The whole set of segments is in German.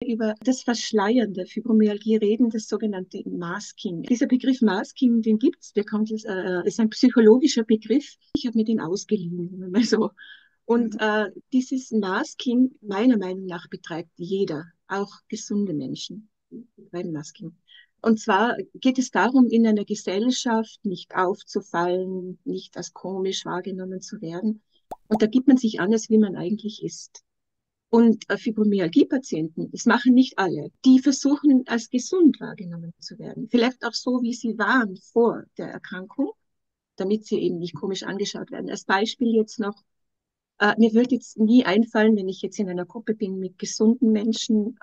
Über das Verschleiern der Fibromyalgie reden, das sogenannte Masking. Dieser Begriff Masking, den gibt's, der kommt, ist ein psychologischer Begriff. Ich habe mir den ausgeliehen, mal so. Und Mhm. dieses Masking, meiner Meinung nach, betreibt jeder, auch gesunde Menschen betreiben Masking. Und zwar geht es darum, in einer Gesellschaft nicht aufzufallen, nicht als komisch wahrgenommen zu werden. Und da gibt man sich an, als wie man eigentlich ist. Und Fibromyalgie-Patienten, das machen nicht alle, die versuchen, als gesund wahrgenommen zu werden. Vielleicht auch so, wie sie waren vor der Erkrankung, damit sie eben nicht komisch angeschaut werden. Als Beispiel jetzt noch, mir wird jetzt nie einfallen, wenn ich jetzt in einer Gruppe bin mit gesunden Menschen,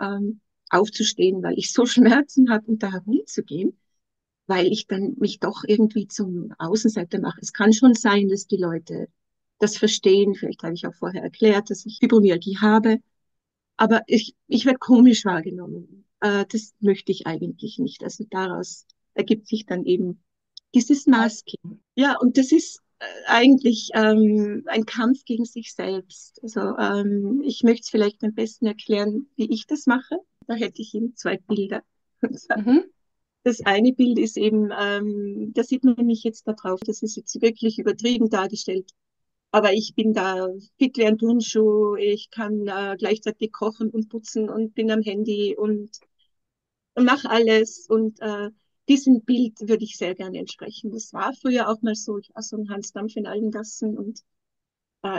aufzustehen, weil ich so Schmerzen habe und da herumzugehen, weil ich dann mich doch irgendwie zum Außenseiter mache. Es kann schon sein, dass die Leute das verstehen. Vielleicht habe ich auch vorher erklärt, dass ich Fibromyalgie habe, aber ich werde komisch wahrgenommen. Das möchte ich eigentlich nicht. Also daraus ergibt sich dann eben dieses Al- Masking. Ja, und das ist eigentlich ein Kampf gegen sich selbst. Also ich möchte es vielleicht am besten erklären, wie ich das mache. Da hätte ich eben zwei Bilder. Mhm. Das eine Bild ist eben, da sieht man mich jetzt da drauf, das ist jetzt wirklich übertrieben dargestellt. Aber ich bin da fit wie ein Turnschuh. Ich kann gleichzeitig kochen und putzen und bin am Handy und mache alles. Und diesem Bild würde ich sehr gerne entsprechen. Das war früher auch mal so. Ich war so ein Hans Dampf in allen Gassen und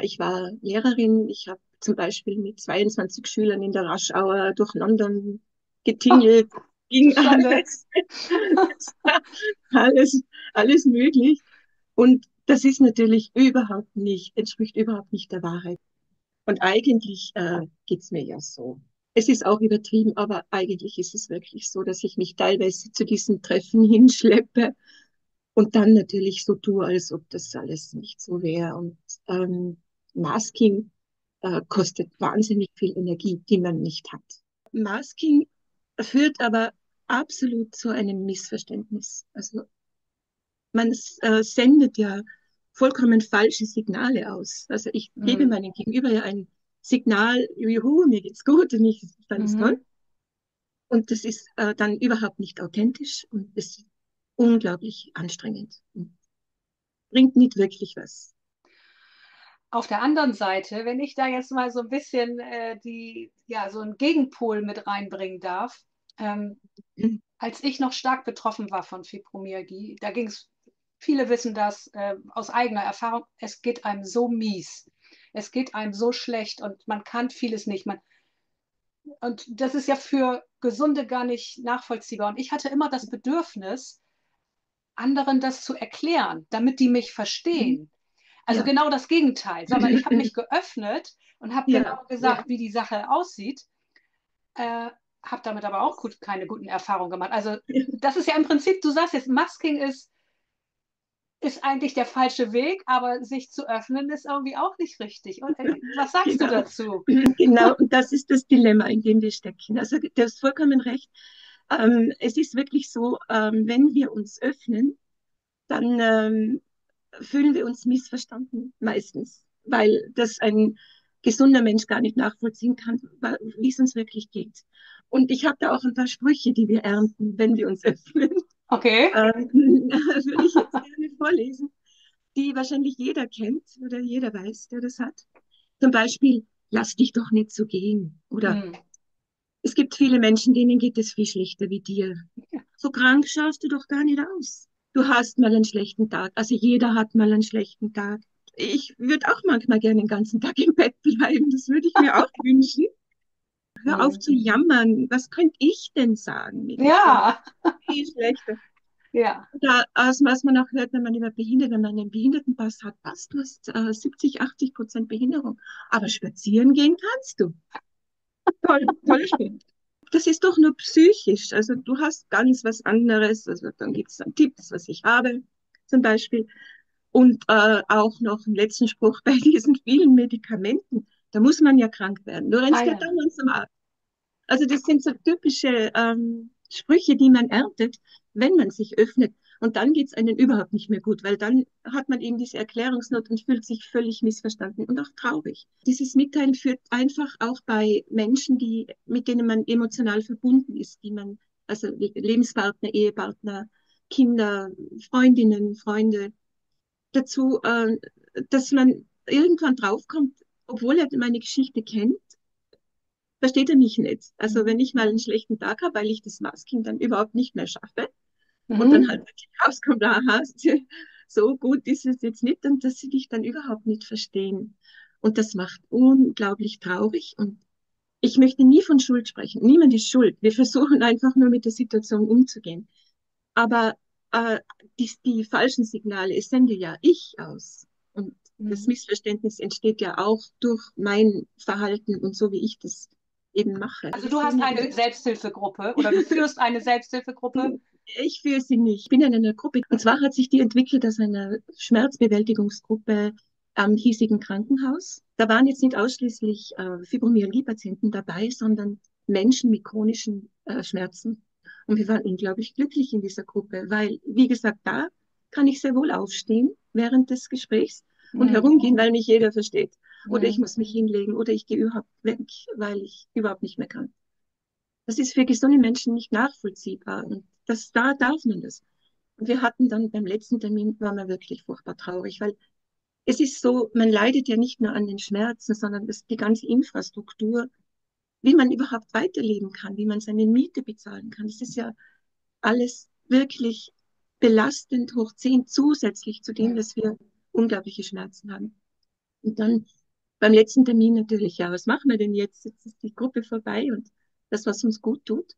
ich war Lehrerin. Ich habe zum Beispiel mit 22 Schülern in der Rush Hour durch London getingelt. Ging Scheiße. alles. alles, alles möglich. Und das ist natürlich überhaupt nicht, entspricht überhaupt nicht der Wahrheit. Und eigentlich geht's mir ja so. Es ist auch übertrieben, aber eigentlich ist es wirklich so, dass ich mich teilweise zu diesen Treffen hinschleppe und dann natürlich so tue, als ob das alles nicht so wäre. Und Masking kostet wahnsinnig viel Energie, die man nicht hat. Masking führt aber absolut zu einem Missverständnis. Also man sendet ja vollkommen falsche Signale aus. Also ich gebe Mhm. meinem Gegenüber ja ein Signal, juhu, mir geht's gut und ich ist alles toll. Mhm. Und das ist dann überhaupt nicht authentisch und ist unglaublich anstrengend und bringt nicht wirklich was. Auf der anderen Seite, wenn ich da jetzt mal so ein bisschen ja, so einen Gegenpol mit reinbringen darf, ähm, als ich noch stark betroffen war von Fibromyalgie, da ging es, viele wissen das aus eigener Erfahrung, es geht einem so mies. Es geht einem so schlecht und man kann vieles nicht. Und das ist ja für Gesunde gar nicht nachvollziehbar. Und ich hatte immer das Bedürfnis, anderen das zu erklären, damit die mich verstehen. Also Ja, genau das Gegenteil, sondern ich habe mich geöffnet und habe ja, genau ja, gesagt, wie die Sache aussieht, äh, habe damit aber auch keine guten Erfahrungen gemacht. Also das ist ja im Prinzip, du sagst jetzt, Masking ist eigentlich der falsche Weg, aber sich zu öffnen ist irgendwie auch nicht richtig. Und, was sagst du genau. dazu? Genau, und das ist das Dilemma, in dem wir stecken. Also du hast vollkommen recht. Es ist wirklich so, wenn wir uns öffnen, dann fühlen wir uns missverstanden meistens, weil das ein gesunder Mensch gar nicht nachvollziehen kann, wie es uns wirklich geht. Und ich habe da auch ein paar Sprüche, die wir ernten, wenn wir uns öffnen. Okay. Würde ich jetzt gerne vorlesen, die wahrscheinlich jeder kennt oder jeder weiß, der das hat. Zum Beispiel, lass dich doch nicht so gehen. Oder Hm. es gibt viele Menschen, denen geht es viel schlechter wie dir. So krank schaust du doch gar nicht aus. Du hast mal einen schlechten Tag. Also jeder hat mal einen schlechten Tag. Ich würde auch manchmal gerne den ganzen Tag im Bett bleiben. Das würde ich mir auch wünschen. Hör auf Hm. zu jammern. Was könnte ich denn sagen? Mir geht's ja Ja, viel schlechter. ja. Da, aus was man auch hört, wenn man über Behinderte, wenn man einen Behindertenpass hat, was, du hast 70, 80% Behinderung. Aber spazieren gehen kannst du. Toll, toll. Das ist doch nur psychisch. Also du hast ganz was anderes. Also dann gibt es dann Tipps, was ich habe, zum Beispiel. Und auch noch einen letzten Spruch bei diesen vielen Medikamenten. Da muss man ja krank werden. Du Ah rennst ja ja. dauernd zum Arzt. Also das sind so typische Sprüche, die man erntet, wenn man sich öffnet. Und dann geht es einem überhaupt nicht mehr gut, weil dann hat man eben diese Erklärungsnot und fühlt sich völlig missverstanden und auch traurig. Dieses Mitteilen führt einfach auch bei Menschen, mit denen man emotional verbunden ist, also Lebenspartner, Ehepartner, Kinder, Freundinnen, Freunde, dazu, dass man irgendwann draufkommt, obwohl er meine Geschichte kennt, versteht er mich nicht. Also wenn ich mal einen schlechten Tag habe, weil ich das Masking dann überhaupt nicht mehr schaffe und dann Mhm. halt wirklich rauskommt, aha, so gut ist es jetzt nicht und dass sie dich dann überhaupt nicht verstehen. Und das macht unglaublich traurig und ich möchte nie von Schuld sprechen. Niemand ist schuld. Wir versuchen einfach nur mit der Situation umzugehen. Aber die falschen Signale, es sende ja ich aus. Und das Mhm. Missverständnis entsteht ja auch durch mein Verhalten und so, wie ich das eben mache. Also Ich du sehe hast mir eine Selbsthilfegruppe oder du führst eine Selbsthilfegruppe. ich fühle sie nicht. Ich bin in einer Gruppe. Und zwar hat sich die entwickelt aus einer Schmerzbewältigungsgruppe am hiesigen Krankenhaus. Da waren jetzt nicht ausschließlich Fibromyalgie-Patienten dabei, sondern Menschen mit chronischen Schmerzen. Und wir waren unglaublich glücklich in dieser Gruppe, weil, wie gesagt, da kann ich sehr wohl aufstehen während des Gesprächs und Mhm. herumgehen, weil mich jeder versteht. Oder ich Mhm. muss mich hinlegen oder ich gehe überhaupt weg, weil ich überhaupt nicht mehr kann. Das ist für gesunde Menschen nicht nachvollziehbar. Und da darf man das. Und wir hatten dann beim letzten Termin, waren wir wirklich furchtbar traurig, weil es ist so, man leidet ja nicht nur an den Schmerzen, sondern die ganze Infrastruktur, wie man überhaupt weiterleben kann, wie man seine Miete bezahlen kann. Das ist ja alles wirklich belastend hoch 10 zusätzlich zu dem, Ja. dass wir unglaubliche Schmerzen haben. Und dann beim letzten Termin natürlich, ja, was machen wir denn jetzt? Jetzt ist die Gruppe vorbei und das, was uns gut tut.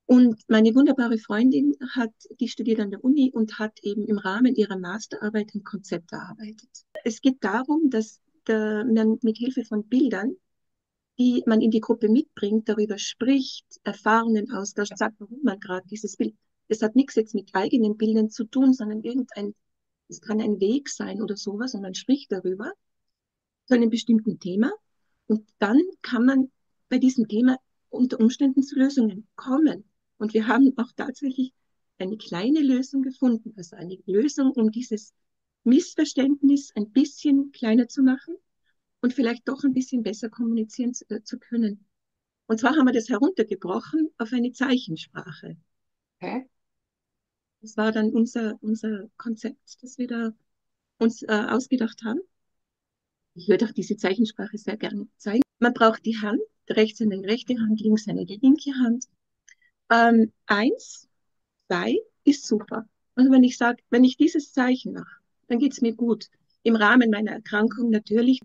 Und meine wunderbare Freundin die studiert an der Uni und hat eben im Rahmen ihrer Masterarbeit ein Konzept erarbeitet. Es geht darum, dass man mit Hilfe von Bildern, die man in die Gruppe mitbringt, darüber spricht, Erfahrungen austauscht, sagt, warum man gerade dieses Bild. Das hat nichts jetzt mit eigenen Bildern zu tun, sondern es kann ein Weg sein oder sowas und man spricht darüber zu einem bestimmten Thema und dann kann man bei diesem Thema unter Umständen zu Lösungen kommen. Und wir haben auch tatsächlich eine kleine Lösung gefunden, also eine Lösung, um dieses Missverständnis ein bisschen kleiner zu machen und vielleicht doch ein bisschen besser kommunizieren zu können. Und zwar haben wir das heruntergebrochen auf eine Zeichensprache. Okay. Das war dann unser Konzept, das wir da uns ausgedacht haben. Ich würde auch diese Zeichensprache sehr gerne zeigen. Man braucht die Hand, rechts eine rechte Hand, links eine linke Hand. Eins, zwei ist super. Und wenn ich sage, wenn ich dieses Zeichen mache, dann geht es mir gut. Im Rahmen meiner Erkrankung natürlich.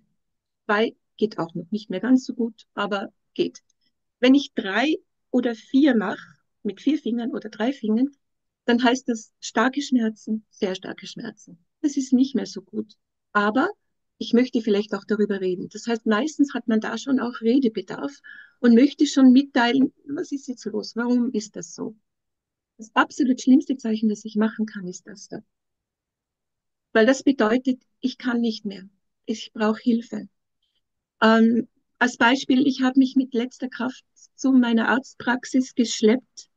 Zwei geht auch noch nicht mehr ganz so gut, aber geht. Wenn ich drei oder vier mache, mit 4 Fingern oder 3 Fingern, dann heißt das starke Schmerzen, sehr starke Schmerzen. Das ist nicht mehr so gut. Aber ich möchte vielleicht auch darüber reden. Das heißt, meistens hat man da schon auch Redebedarf und möchte schon mitteilen, was ist jetzt los? Warum ist das so? Das absolut schlimmste Zeichen, das ich machen kann, ist das da. Weil das bedeutet, ich kann nicht mehr. Ich brauche Hilfe. Ähm, als Beispiel, ich habe mich mit letzter Kraft zu meiner Arztpraxis geschleppt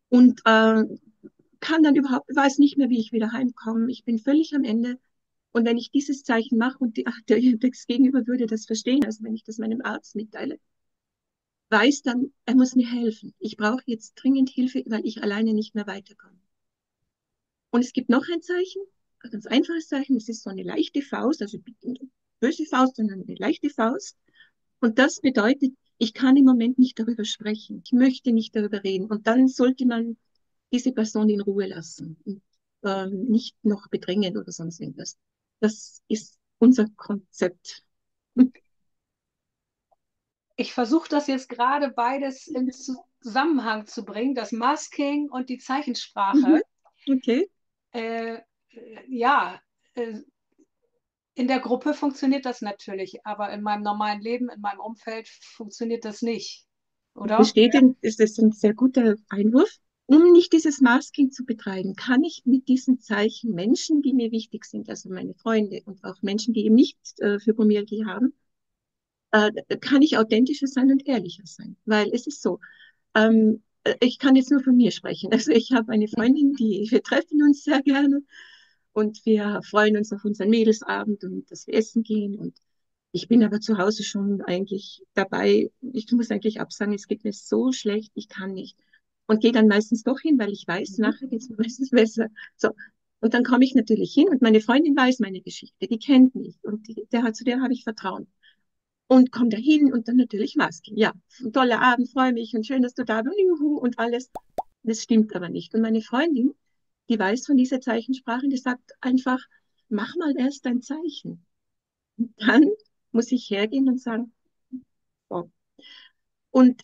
und weiß nicht mehr, wie ich wieder heimkomme. Ich bin völlig am Ende. Und wenn ich dieses Zeichen mache und das Gegenüber würde das verstehen, also wenn ich das meinem Arzt mitteile, weiß dann, er muss mir helfen. Ich brauche jetzt dringend Hilfe, weil ich alleine nicht mehr weiterkomme. Und es gibt noch ein Zeichen, ein ganz einfaches Zeichen. Es ist so eine leichte Faust, also eine böse Faust, sondern eine leichte Faust. Und das bedeutet, ich kann im Moment nicht darüber sprechen. Ich möchte nicht darüber reden. Und dann sollte man diese Person in Ruhe lassen und nicht noch bedrängen oder sonst irgendwas. Das ist unser Konzept. Ich versuche das jetzt gerade beides in Zusammenhang zu bringen, das Masking und die Mhm. Zeichensprache. Okay. Äh, ja, äh, in der Gruppe funktioniert das natürlich, aber in meinem normalen Leben, in meinem Umfeld funktioniert das nicht, oder? Ist das ein sehr guter Einwurf. Um nicht dieses Masking zu betreiben, kann ich mit diesen Zeichen Menschen, die mir wichtig sind, also meine Freunde und auch Menschen, die eben nicht Fibromyalgie haben, kann ich authentischer sein und ehrlicher sein. Weil es ist so, ähm, Ich kann jetzt nur von mir sprechen. Also ich habe eine Freundin, wir treffen uns sehr gerne und wir freuen uns auf unseren Mädelsabend und dass wir essen gehen. Und ich bin aber zu Hause schon eigentlich dabei. Ich muss eigentlich absagen, es geht mir so schlecht, ich kann nicht. Und gehe dann meistens doch hin, weil ich weiß, Mhm. nachher geht es mir meistens besser. So. Und dann komme ich natürlich hin und meine Freundin weiß meine Geschichte, die kennt mich und zu der habe ich Vertrauen. Und komm da hin und dann natürlich Masken. Ja, ein toller Abend, freue mich und schön, dass du da bist juhu, und alles. Das stimmt aber nicht. Und meine Freundin, die weiß von dieser Zeichensprache, die sagt einfach, mach mal erst dein Zeichen. Und dann muss ich hergehen und sagen, oh. Und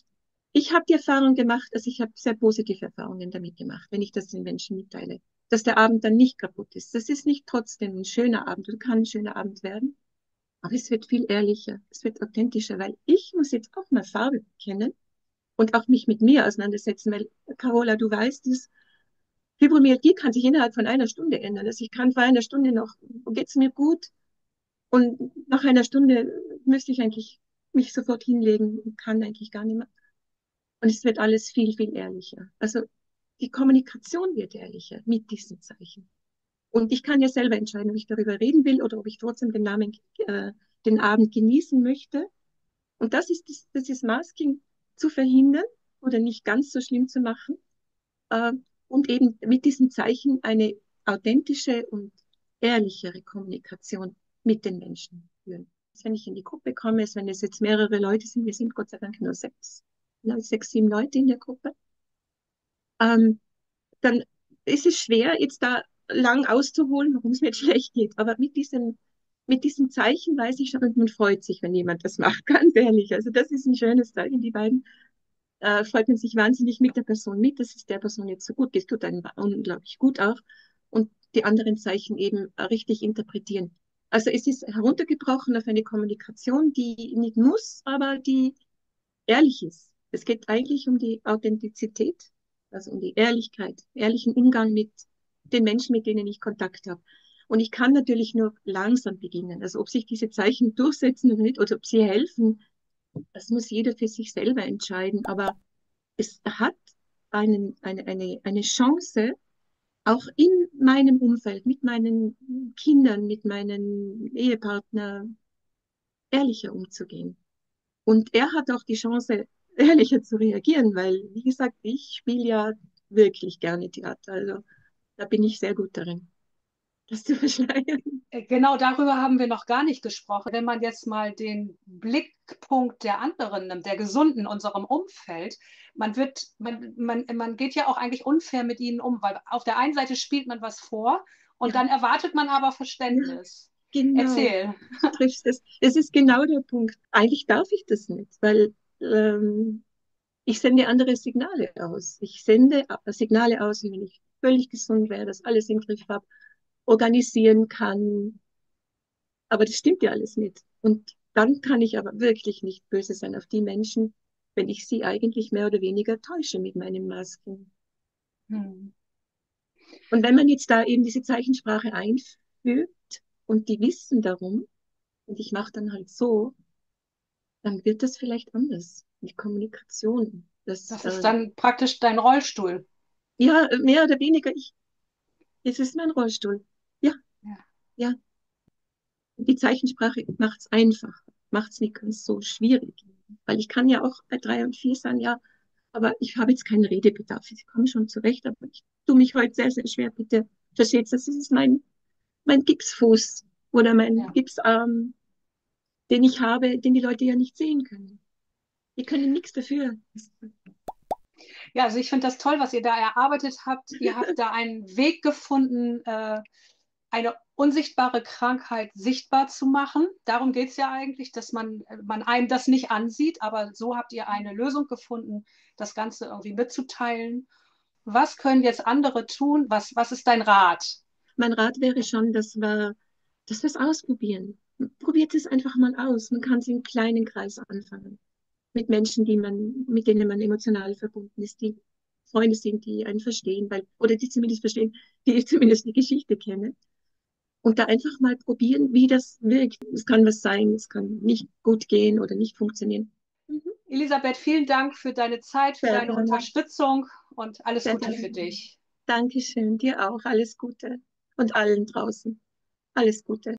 ich habe die Erfahrung gemacht, also ich habe sehr positive Erfahrungen damit gemacht, wenn ich das den Menschen mitteile, dass der Abend dann nicht kaputt ist. Das ist nicht trotzdem ein schöner Abend oder kann ein schöner Abend werden, aber es wird viel ehrlicher, es wird authentischer, weil ich muss jetzt auch mal Farbe kennen und auch mich mit mir auseinandersetzen, weil Carola, du weißt, das Fibromyalgie kann sich innerhalb von einer Stunde ändern. Also ich kann vor einer Stunde noch, geht's mir gut? Und nach einer Stunde müsste ich eigentlich mich sofort hinlegen und kann eigentlich gar nicht mehr. Und es wird alles viel, viel ehrlicher. Also die Kommunikation wird ehrlicher mit diesen Zeichen. Und ich kann ja selber entscheiden, ob ich darüber reden will oder ob ich trotzdem den Abend genießen möchte. Und das ist Masking zu verhindern oder nicht ganz so schlimm zu machen. Äh, und eben mit diesen Zeichen eine authentische und ehrlichere Kommunikation mit den Menschen führen. Wenn ich in die Gruppe komme, wenn es jetzt mehrere Leute sind, wir sind Gott sei Dank nur sechs, sieben Leute in der Gruppe, ähm, dann ist es schwer, jetzt da lang auszuholen, warum es mir schlecht geht. Aber mit diesem Zeichen weiß ich schon, und man freut sich, wenn jemand das macht, ganz ehrlich. Also das ist ein schönes Zeichen. Die beiden freut man sich wahnsinnig mit der Person mit, dass es der Person jetzt so gut geht, tut einem unglaublich gut auch. Und die anderen Zeichen eben richtig interpretieren. Also es ist heruntergebrochen auf eine Kommunikation, die nicht muss, aber die ehrlich ist. Es geht eigentlich um die Authentizität, also um die Ehrlichkeit, ehrlichen Umgang mit den Menschen, mit denen ich Kontakt habe. Und ich kann natürlich nur langsam beginnen. Also ob sich diese Zeichen durchsetzen oder nicht, oder ob sie helfen, das muss jeder für sich selber entscheiden. Aber es hat eine Chance, auch in meinem Umfeld, mit meinen Kindern, mit meinem Ehepartner, ehrlicher umzugehen. Und er hat auch die Chance, ehrlicher zu reagieren, weil, wie gesagt, ich spiele ja wirklich gerne Theater. Also da bin ich sehr gut darin, das zu verschleiern. Genau darüber haben wir noch gar nicht gesprochen. Wenn man jetzt mal den Blickpunkt der anderen nimmt, der Gesunden in unserem Umfeld, man geht ja auch eigentlich unfair mit ihnen um, weil auf der einen Seite spielt man was vor und Ja, dann erwartet man aber ja, Verständnis. genau. Erzähl. Du triffst es. Es ist genau der Punkt. Eigentlich darf ich das nicht, weil ich sende andere Signale aus. Ich sende Signale aus, wie wenn ich völlig gesund wäre, das alles im Griff habe, organisieren kann. Aber das stimmt ja alles nicht. Und dann kann ich aber wirklich nicht böse sein auf die Menschen, wenn ich sie eigentlich mehr oder weniger täusche mit meinen Masken. Hm. Und wenn man jetzt da eben diese Zeichensprache einfügt und die wissen darum, und ich mache dann halt so, dann wird das vielleicht anders. Die Kommunikation. Das ist dann praktisch dein Rollstuhl. Ja, mehr oder weniger, es ist mein Rollstuhl. Ja, Ja. ja. Die Zeichensprache macht es einfach, macht es nicht ganz so schwierig. Weil ich kann ja auch bei 3 und 4 sagen, ja, aber ich habe jetzt keinen Redebedarf. Ich komme schon zurecht, aber ich tue mich heute sehr, sehr schwer. Bitte versteht das, ist mein Gipsfuß oder mein Ja. Gipsarm, den ich habe, den die Leute ja nicht sehen können. Die können nichts dafür. Ja, also ich finde das toll, was ihr da erarbeitet habt. Ihr habt da einen Weg gefunden, eine unsichtbare Krankheit sichtbar zu machen. Darum geht es ja eigentlich, dass man einem das nicht ansieht, aber so habt ihr eine Lösung gefunden, das Ganze irgendwie mitzuteilen. Was können jetzt andere tun? Was ist dein Rat? Mein Rat wäre schon, dass wir es ausprobieren. Probiert es einfach mal aus. Man kann es im kleinen Kreis anfangen. Mit Menschen, mit denen man emotional verbunden ist, die Freunde sind, die einen verstehen, oder die zumindest verstehen, die zumindest die Geschichte kennen. Und da einfach mal probieren, wie das wirkt. Es kann was sein, es kann nicht gut gehen oder nicht funktionieren. Mhm. Elisabeth, vielen Dank für deine Zeit, für Sehr deine gerne. Unterstützung und alles Sehr Gute für gerne. dich. Dankeschön, dir auch. Alles Gute. Und allen draußen. Alles Gute.